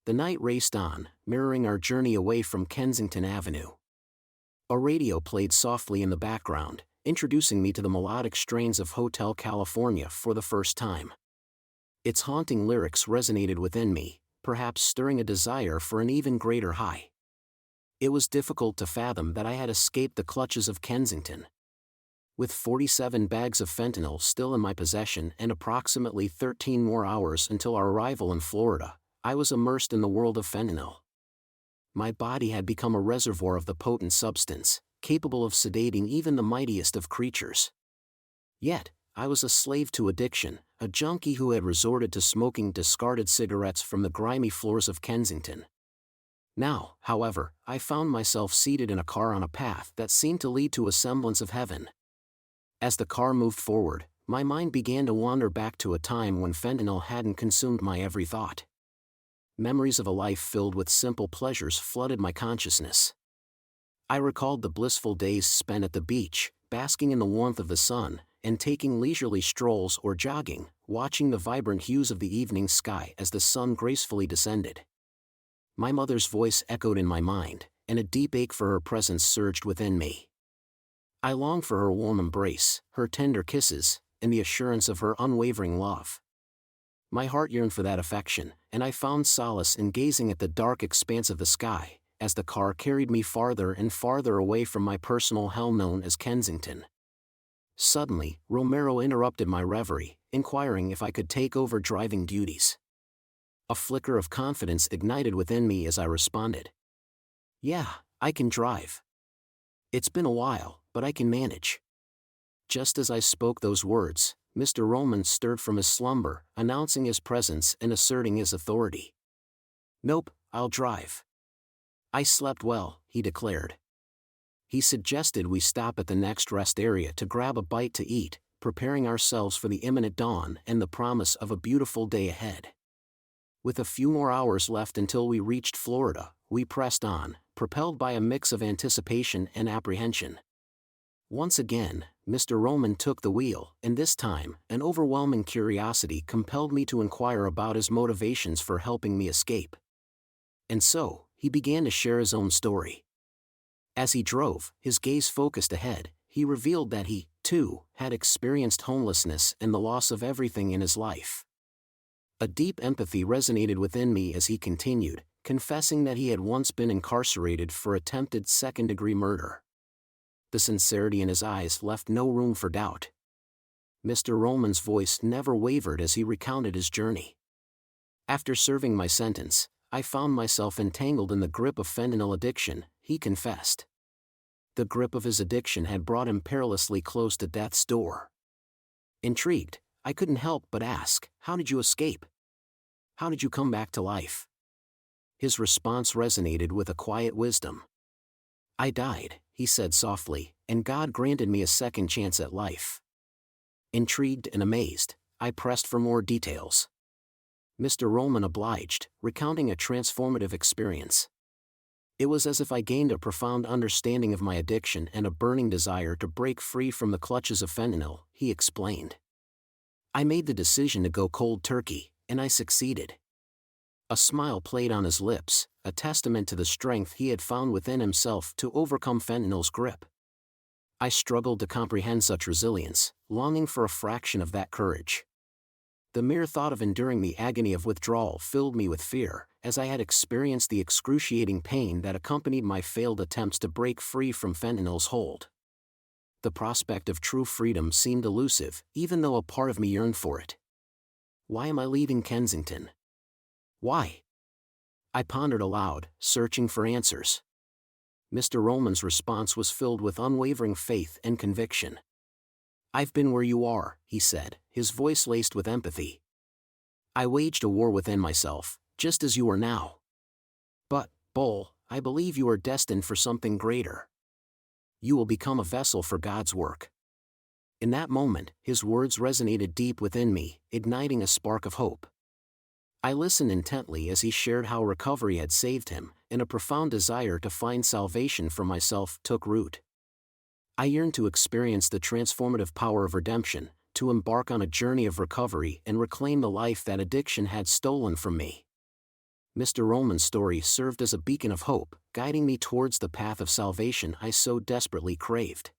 The night raced on, mirroring our journey away from Kensington Avenue. A radio played softly in the background, introducing me to the melodic strains of Hotel California for the first time. Its haunting lyrics resonated within me, perhaps stirring a desire for an even greater high. It was difficult to fathom that I had escaped the clutches of Kensington. With 47 bags of fentanyl still in my possession and approximately 13 more hours until our arrival in Florida, I was immersed in the world of fentanyl. My body had become a reservoir of the potent substance, capable of sedating even the mightiest of creatures. Yet, I was a slave to addiction, a junkie who had resorted to smoking discarded cigarettes from the grimy floors of Kensington. Now, however, I found myself seated in a car on a path that seemed to lead to a semblance of heaven. As the car moved forward, my mind began to wander back to a time when fentanyl hadn't consumed my every thought. Memories of a life filled with simple pleasures flooded my consciousness. I recalled the blissful days spent at the beach, basking in the warmth of the sun, and taking leisurely strolls or jogging, watching the vibrant hues of the evening sky as the sun gracefully descended. My mother's voice echoed in my mind, and a deep ache for her presence surged within me. I longed for her warm embrace, her tender kisses, and the assurance of her unwavering love. My heart yearned for that affection, and I found solace in gazing at the dark expanse of the sky, as the car carried me farther and farther away from my personal hell known as Kensington. Suddenly, Romero interrupted my reverie, inquiring if I could take over driving duties. A flicker of confidence ignited within me as I responded. "Yeah, I can drive. It's been a while, but I can manage." Just as I spoke those words, Mr. Roman stirred from his slumber, announcing his presence and asserting his authority. "Nope, I'll drive. I slept well," he declared. He suggested we stop at the next rest area to grab a bite to eat, preparing ourselves for the imminent dawn and the promise of a beautiful day ahead. With a few more hours left until we reached Florida, we pressed on, propelled by a mix of anticipation and apprehension. Once again, Mr. Roman took the wheel, and this time, an overwhelming curiosity compelled me to inquire about his motivations for helping me escape. And so, he began to share his own story. As he drove, his gaze focused ahead, he revealed that he, too, had experienced homelessness and the loss of everything in his life. A deep empathy resonated within me as he continued, confessing that he had once been incarcerated for attempted second-degree murder. The sincerity in his eyes left no room for doubt. Mr. Roman's voice never wavered as he recounted his journey. "After serving my sentence, I found myself entangled in the grip of fentanyl addiction," he confessed. The grip of his addiction had brought him perilously close to death's door. Intrigued, I couldn't help but ask, "How did you escape? How did you come back to life?" His response resonated with a quiet wisdom. "I died," he said softly, "and God granted me a second chance at life." Intrigued and amazed, I pressed for more details. Mr. Roman obliged, recounting a transformative experience. It was as if I gained a profound understanding of my addiction and a burning desire to break free from the clutches of fentanyl, he explained. "I made the decision to go cold turkey, and I succeeded." A smile played on his lips, a testament to the strength he had found within himself to overcome fentanyl's grip. I struggled to comprehend such resilience, longing for a fraction of that courage. The mere thought of enduring the agony of withdrawal filled me with fear, as I had experienced the excruciating pain that accompanied my failed attempts to break free from fentanyl's hold. The prospect of true freedom seemed elusive, even though a part of me yearned for it. Why am I leaving Kensington? Why? I pondered aloud, searching for answers. Mr. Roman's response was filled with unwavering faith and conviction. "I've been where you are," he said, his voice laced with empathy. "I waged a war within myself, just as you are now. But, Bull, I believe you are destined for something greater. You will become a vessel for God's work." In that moment, his words resonated deep within me, igniting a spark of hope. I listened intently as he shared how recovery had saved him, and a profound desire to find salvation for myself took root. I yearned to experience the transformative power of redemption, to embark on a journey of recovery and reclaim the life that addiction had stolen from me. Mr. Ullman's story served as a beacon of hope, guiding me towards the path of salvation I so desperately craved.